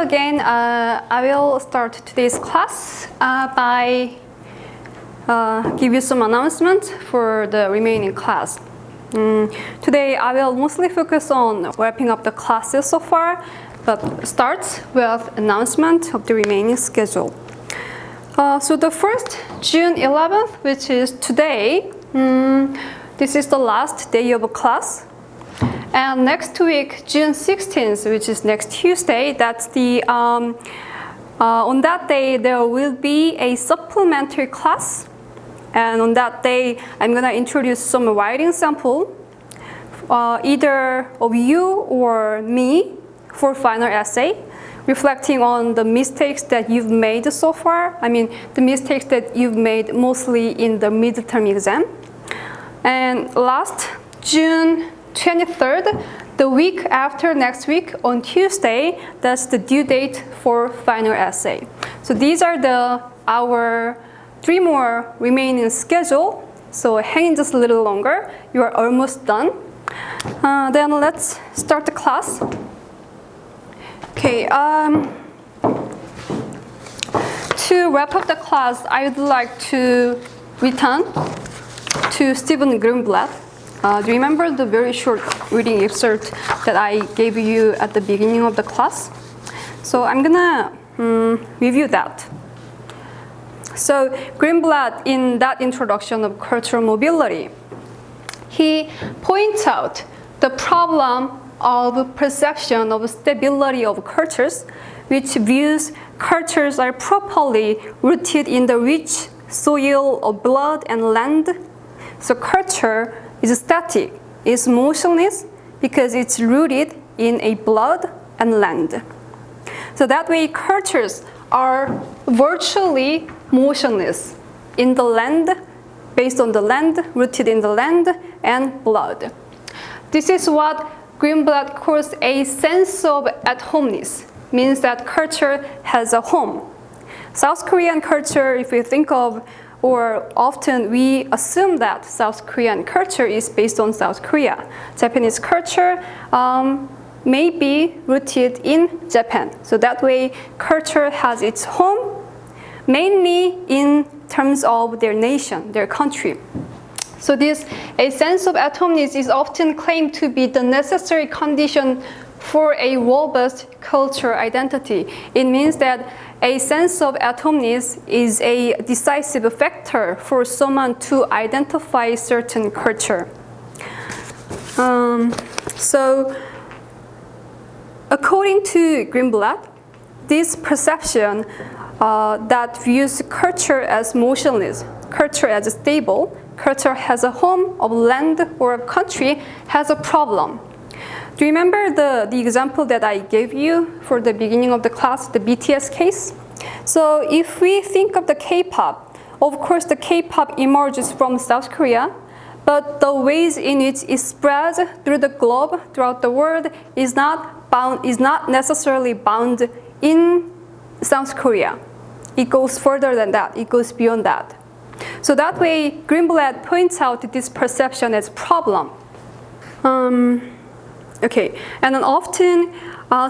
again, I will start today's class by give you some announcements for the remaining class. Today I will mostly focus on wrapping up the classes so far, but starts with announcement of the remaining schedule. So the first, June 11th, which is today, this is the last day of a class. And next week, June 16th, which is next Tuesday, that's the, on that day, there will be a supplementary class. And on that day, I'm gonna introduce some writing sample, either of you or me for final essay, reflecting on the mistakes that you've made so far. I mean, the mistakes that you've made mostly in the midterm exam. And last, June 23rd, the week after next week on Tuesday, that's the due date for final essay. So these are our 3 more remaining schedule. So hang in just a little longer. You are almost done. Then let's start the class. Okay. To wrap up the class, I would like to return to Stephen Greenblatt. Do you remember the very short reading excerpt that I gave you at the beginning of the class? So I'm gonna review that. So Greenblatt, in that introduction of cultural mobility, he points out the problem of perception of stability of cultures, which views cultures are properly rooted in the rich soil of blood and land. So culture is static, is motionless because it's rooted in a blood and land. So that way cultures are virtually motionless in the land, based on the land, rooted in the land and blood. This is what Greenblatt calls a sense of at-homeness, means that culture has a home. South Korean culture, if we think of, or often we assume that South Korean culture is based on South Korea. Japanese culture may be rooted in Japan. So that way culture has its home, mainly in terms of their nation, their country. So a sense of at-homeness is often claimed to be the necessary condition for a robust cultural identity. It means that a sense of at-homeness is a decisive factor for someone to identify certain culture. So, according to Greenblatt, this perception that views culture as motionless, culture as stable, culture has a home of land or a country has a problem. Do you remember the example that I gave you for the beginning of the class, the BTS case? So if we think of the K-pop, of course the K-pop emerges from South Korea, but the ways in which it spreads through the globe, throughout the world, is not necessarily bound in South Korea. It goes further than that. It goes beyond that. So that way, Greenblatt points out this perception as a problem. Okay, and then often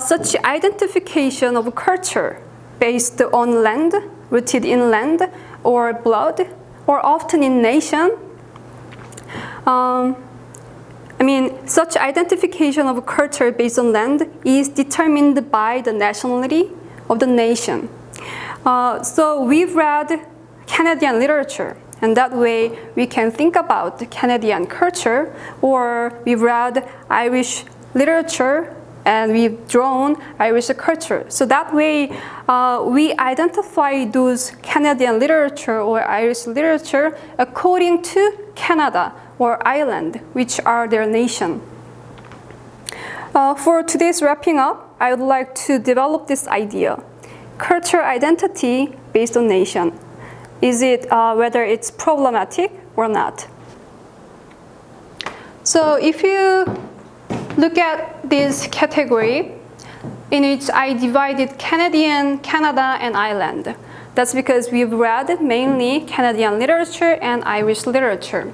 such identification of culture based on land, rooted in land or blood, or often in nation. Such identification of culture based on land is determined by the nationality of the nation. So we've read Canadian literature, and that way we can think about Canadian culture, or we've read Irish literature and we've drawn Irish culture. So that way we identify those Canadian literature or Irish literature according to Canada or Ireland, which are their nation. For today's wrapping up, I would like to develop this idea. Cultural identity based on nation. Is it whether it's problematic or not? So if you look at this category in which I divided Canada, and Ireland. That's because we've read mainly Canadian literature and Irish literature.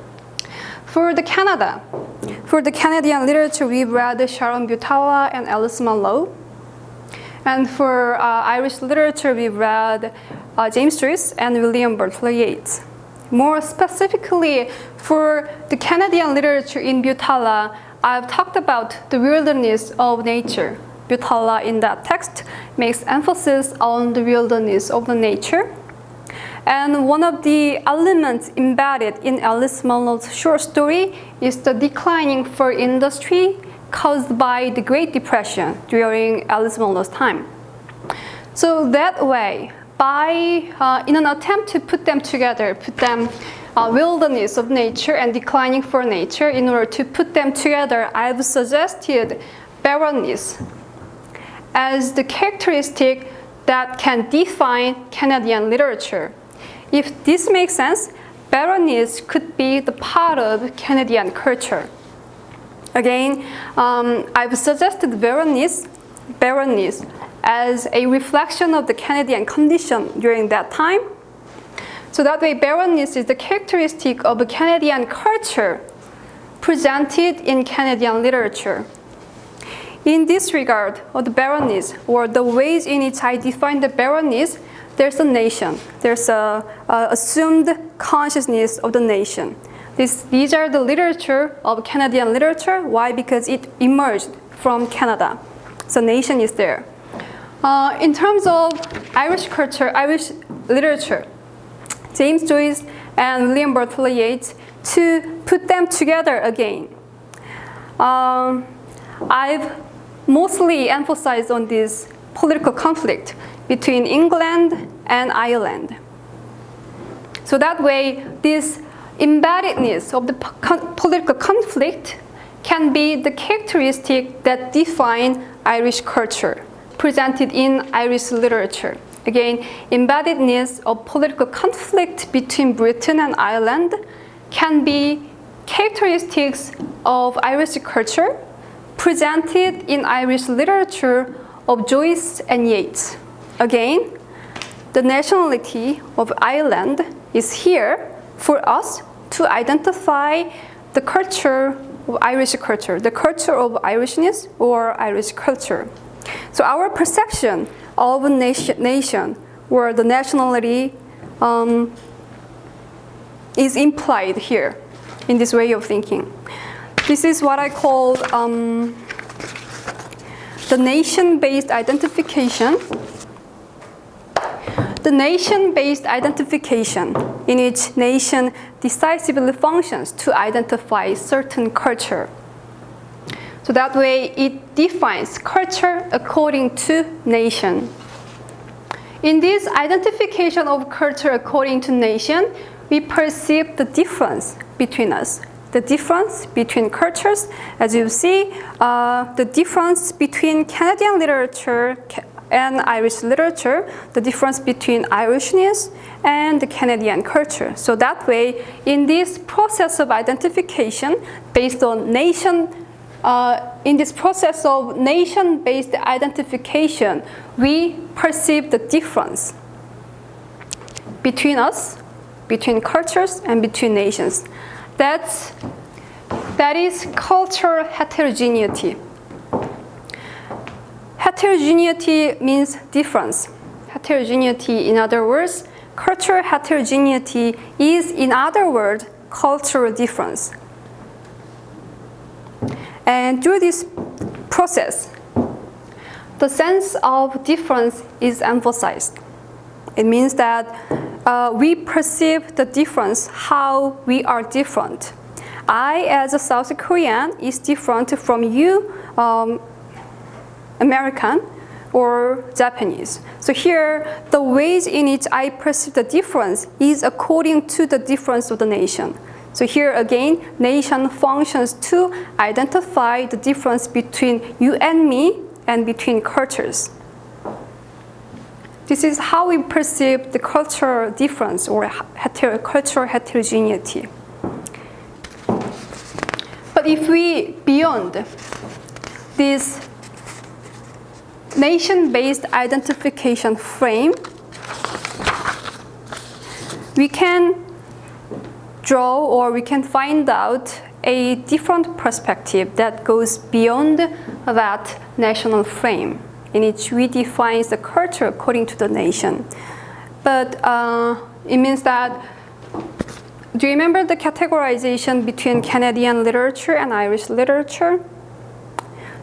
For the Canadian literature, we've read Sharon Butawa and Alice Munro. And for Irish literature, we read James Joyce and William Butler Yeats. More specifically, for the Canadian literature in Butala, I've talked about the wilderness of nature. Butala in that text makes emphasis on the wilderness of the nature. And one of the elements embedded in Alice Munro's short story is the declining fur industry caused by the Great Depression during Alice Munro's time. So that way, in an attempt to put them together, wilderness of nature and declining for nature, in order to put them together, I've suggested barrenness as the characteristic that can define Canadian literature. If this makes sense, barrenness could be the part of Canadian culture. Again, I've suggested barrenness as a reflection of the Canadian condition during that time. So that way, barrenness is the characteristic of a Canadian culture presented in Canadian literature. In this regard of the barrenness, or the ways in which I define the barrenness, there's a nation. There's a assumed consciousness of the nation. These are the literature of Canadian literature. Why? Because it emerged from Canada. So nation is there. In terms of Irish culture, Irish literature, James Joyce and William Butler Yeats, to put them together again, I've mostly emphasized on this political conflict between England and Ireland. So that way, this embeddedness of the political conflict can be the characteristic that define Irish culture, presented in Irish literature. Again, embeddedness of political conflict between Britain and Ireland can be characteristics of Irish culture presented in Irish literature of Joyce and Yeats. Again, the nationality of Ireland is here for us to identify the culture of Irish culture, the culture of Irishness or Irish culture. So our perception of a nation where the nationality is implied here in this way of thinking. This is what I call the nation-based identification. The nation-based identification in which nation decisively functions to identify certain culture. So that way it defines culture according to nation. In this identification of culture according to nation, we perceive the difference between us. The difference between cultures, as you see, the difference between Canadian literature and Irish literature, the difference between Irishness and the Canadian culture. So that way, in this process of identification based on nation, in this process of nation-based identification, we perceive the difference between us, between cultures, and between nations. That is cultural heterogeneity. Heterogeneity means difference. Heterogeneity, in other words, cultural heterogeneity is, in other words, cultural difference. And through this process, the sense of difference is emphasized. It means that we perceive the difference, how we are different. I, as a South Korean, is different from you, American or Japanese. So here, the ways in which I perceive the difference is according to the difference of the nation. So here again, nation functions to identify the difference between you and me and between cultures. This is how we perceive the cultural difference or cultural heterogeneity. But if we, beyond this nation-based identification frame, we can draw or we can find out a different perspective that goes beyond that national frame. in which we define the culture according to the nation. But it means that, do you remember the categorization between Canadian literature and Irish literature?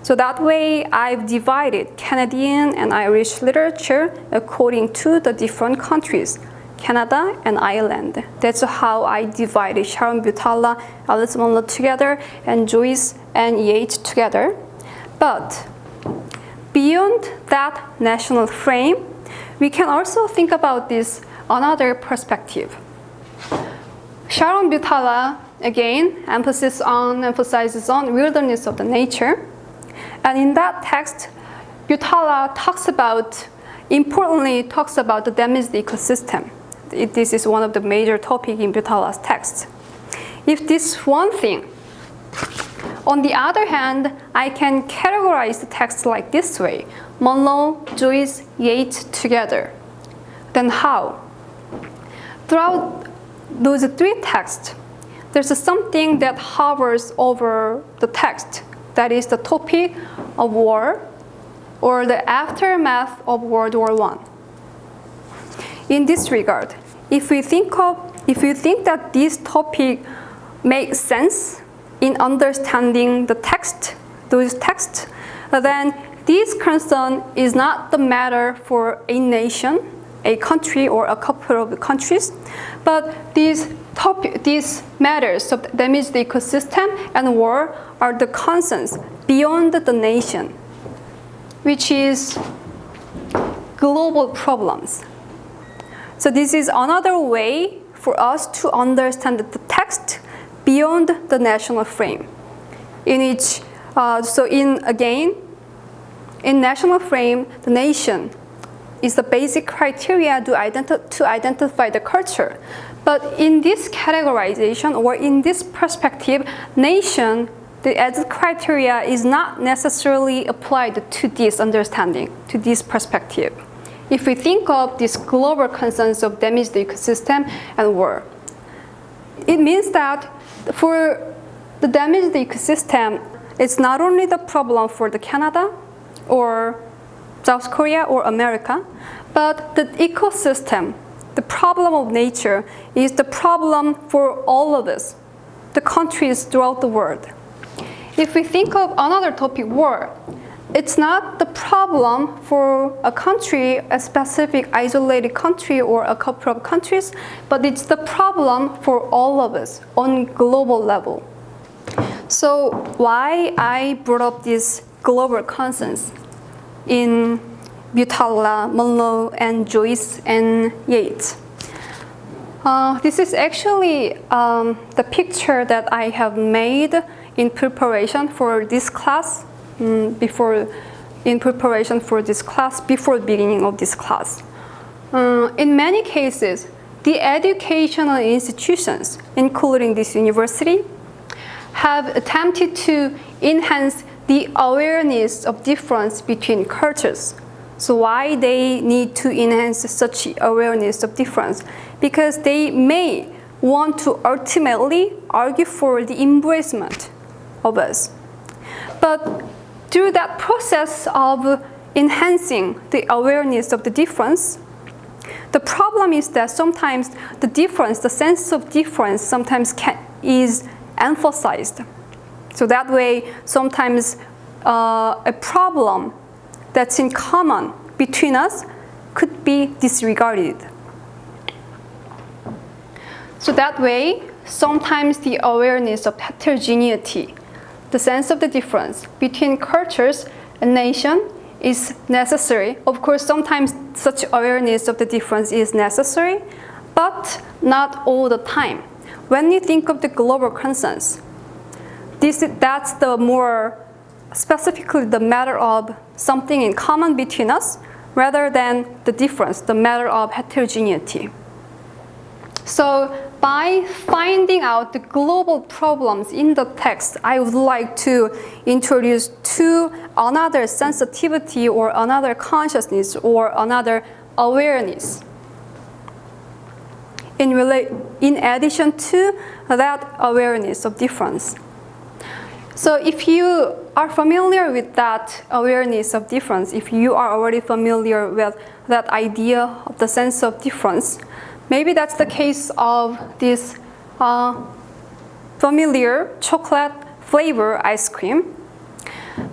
So that way, I've divided Canadian and Irish literature according to the different countries, Canada and Ireland. That's how I divided Sharon Butala, Alice Munro together, and Joyce and Yeats together. But beyond that national frame, we can also think about this another perspective. Sharon Butala, again, emphasizes on wilderness of the nature. And in that text, Butala importantly talks about the damaged ecosystem. This is one of the major topics in Butala's text. If this one thing, on the other hand, I can categorize the text like this way: Munro, Joyce, Yeats together. Then how? Throughout those three texts, there's something that hovers over the text. That is the topic of war or the aftermath of World War I. In this regard, if you think that this topic makes sense in understanding the text, those texts, then this concern is not the matter for a nation, a country, or a couple of countries, but these matters of damaged ecosystem and war are the concerns beyond the nation, which is global problems. So this is another way for us to understand the text beyond the national frame. In national frame, the nation is the basic criteria to identify the culture. But in this categorization or in this perspective, nation, as criteria, is not necessarily applied to this understanding, to this perspective. If we think of these global concerns of damaged ecosystem and war, it means that for the damaged ecosystem, it's not only the problem for the Canada or South Korea or America, but the ecosystem, the problem of nature, is the problem for all of us, the countries throughout the world. If we think of another topic, war, it's not the problem for a country, a specific isolated country or a couple of countries, but it's the problem for all of us on global level. So why I brought up these global concerns in Butala, Munro, and Joyce and Yeats. This is actually the picture that I have made in preparation for this class, before the beginning of this class. In many cases, the educational institutions, including this university, have attempted to enhance the awareness of difference between cultures. So why they need to enhance such awareness of difference? Because they may want to ultimately argue for the embracement of us. But through that process of enhancing the awareness of the difference, the problem is that sometimes the difference, the sense of difference, sometimes is emphasized. So that way, sometimes a problem that's in common between us could be disregarded. So that way, sometimes the awareness of heterogeneity, the sense of the difference between cultures and nation is necessary. Of course, sometimes such awareness of the difference is necessary, but not all the time. When you think of the global concerns, that's the more specifically the matter of something in common between us rather than the difference, the matter of heterogeneity. So by finding out the global problems in the text, I would like to introduce another sensitivity or another consciousness or another awareness in addition to that awareness of difference. So if you are familiar with that awareness of difference, if you are already familiar with that idea of the sense of difference, maybe that's the case of this familiar chocolate flavor ice cream.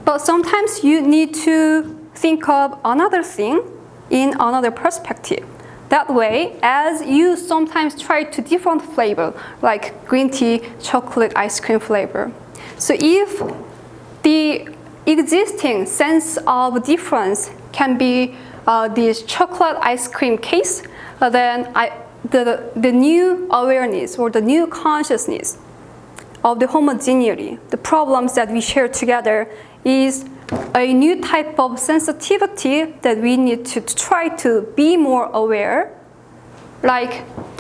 But sometimes you need to think of another thing in another perspective. That way, as you sometimes try to different flavor, like green tea, chocolate ice cream flavor. So if the existing sense of difference can be this chocolate ice cream case, then the new awareness or the new consciousness of the homogeneity, the problems that we share together, is a new type of sensitivity that we need to try to be more aware, like that's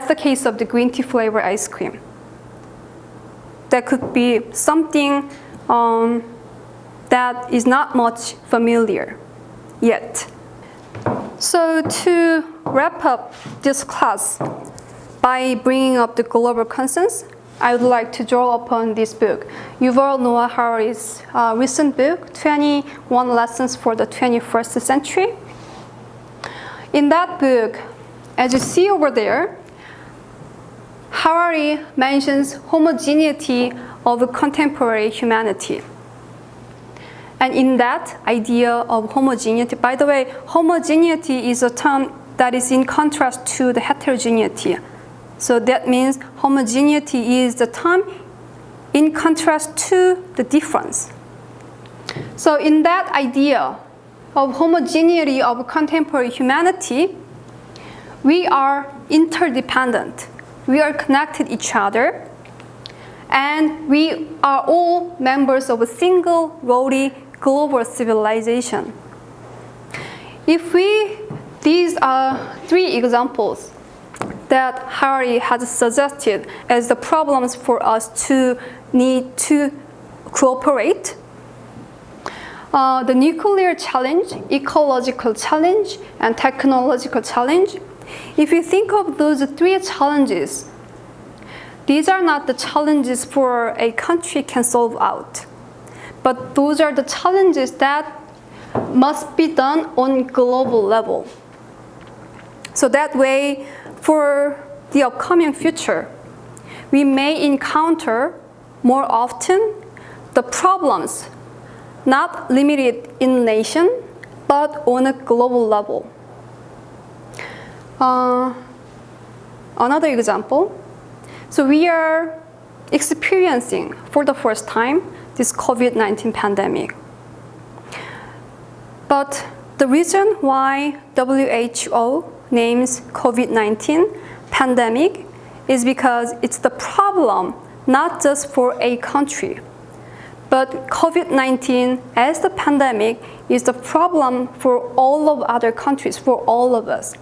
the case of the green tea flavor ice cream. That could be something that is not much familiar yet. So to wrap up this class by bringing up the global consensus, I would like to draw upon this book, Yuval Noah Harari's recent book, 21 Lessons for the 21st Century. In that book, as you see over there, Harari mentions homogeneity of contemporary humanity. And in that idea of homogeneity, by the way, homogeneity is a term that is in contrast to the heterogeneity. So that means homogeneity is the term in contrast to the difference. So in that idea of homogeneity of contemporary humanity, we are interdependent. We are connected each other, and we are all members of a single rowdy global civilization. These are three examples that Harari has suggested as the problems for us to need to cooperate. The nuclear challenge, ecological challenge, and technological challenge. If you think of those three challenges, these are not the challenges for a country can solve out, but those are the challenges that must be done on global level. So that way, for the upcoming future, we may encounter more often the problems not limited in nation, but on a global level. Another example, so we are experiencing for the first time this COVID-19 pandemic. But the reason why WHO names COVID-19 pandemic is because it's the problem not just for a country, but COVID-19 as the pandemic is the problem for all of other countries, for all of us.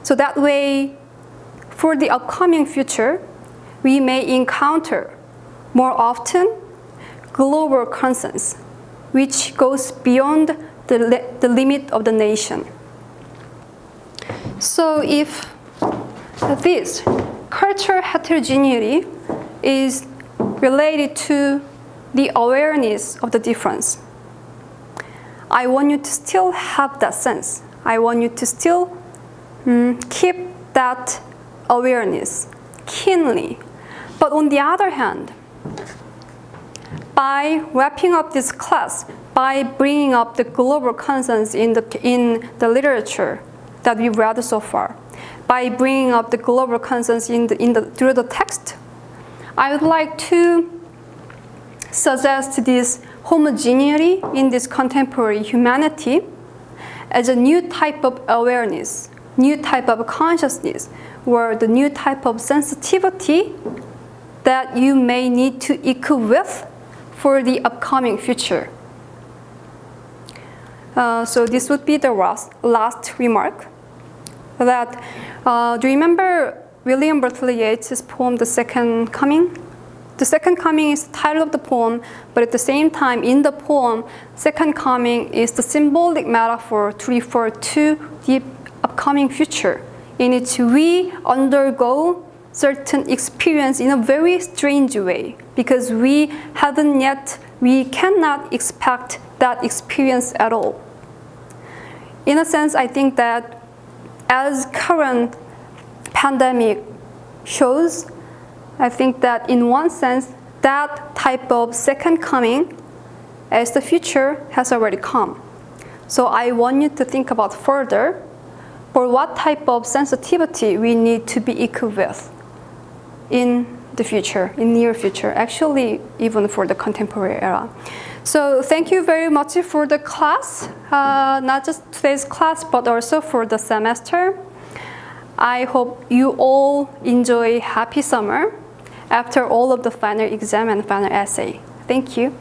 So that way, for the upcoming future, we may encounter more often global consensus, which goes beyond the limit of the nation. So if this cultural heterogeneity is related to the awareness of the difference, I want you to still have that sense. I want you to still keep that awareness keenly. But on the other hand, by wrapping up this class, by bringing up the global consensus in the literature that we've read so far, by bringing up the global consensus through the text, I would like to suggest this homogeneity in this contemporary humanity as a new type of awareness, new type of consciousness, or the new type of sensitivity that you may need to equip with for the upcoming future. So this would be the last remark. That do you remember William Butler Yeats' poem, The Second Coming? The Second Coming is the title of the poem, but at the same time, in the poem, Second Coming is the symbolic metaphor to refer to the upcoming future, in which we undergo certain experience in a very strange way because we cannot expect that experience at all. In a sense, I think that as current pandemic shows, I think that in one sense, that type of second coming as the future has already come. So I want you to think about further for what type of sensitivity we need to be equipped with in the future, in near future, actually even for the contemporary era. So thank you very much for the class, not just today's class, but also for the semester. I hope you all enjoy happy summer after all of the final exam and final essay. Thank you.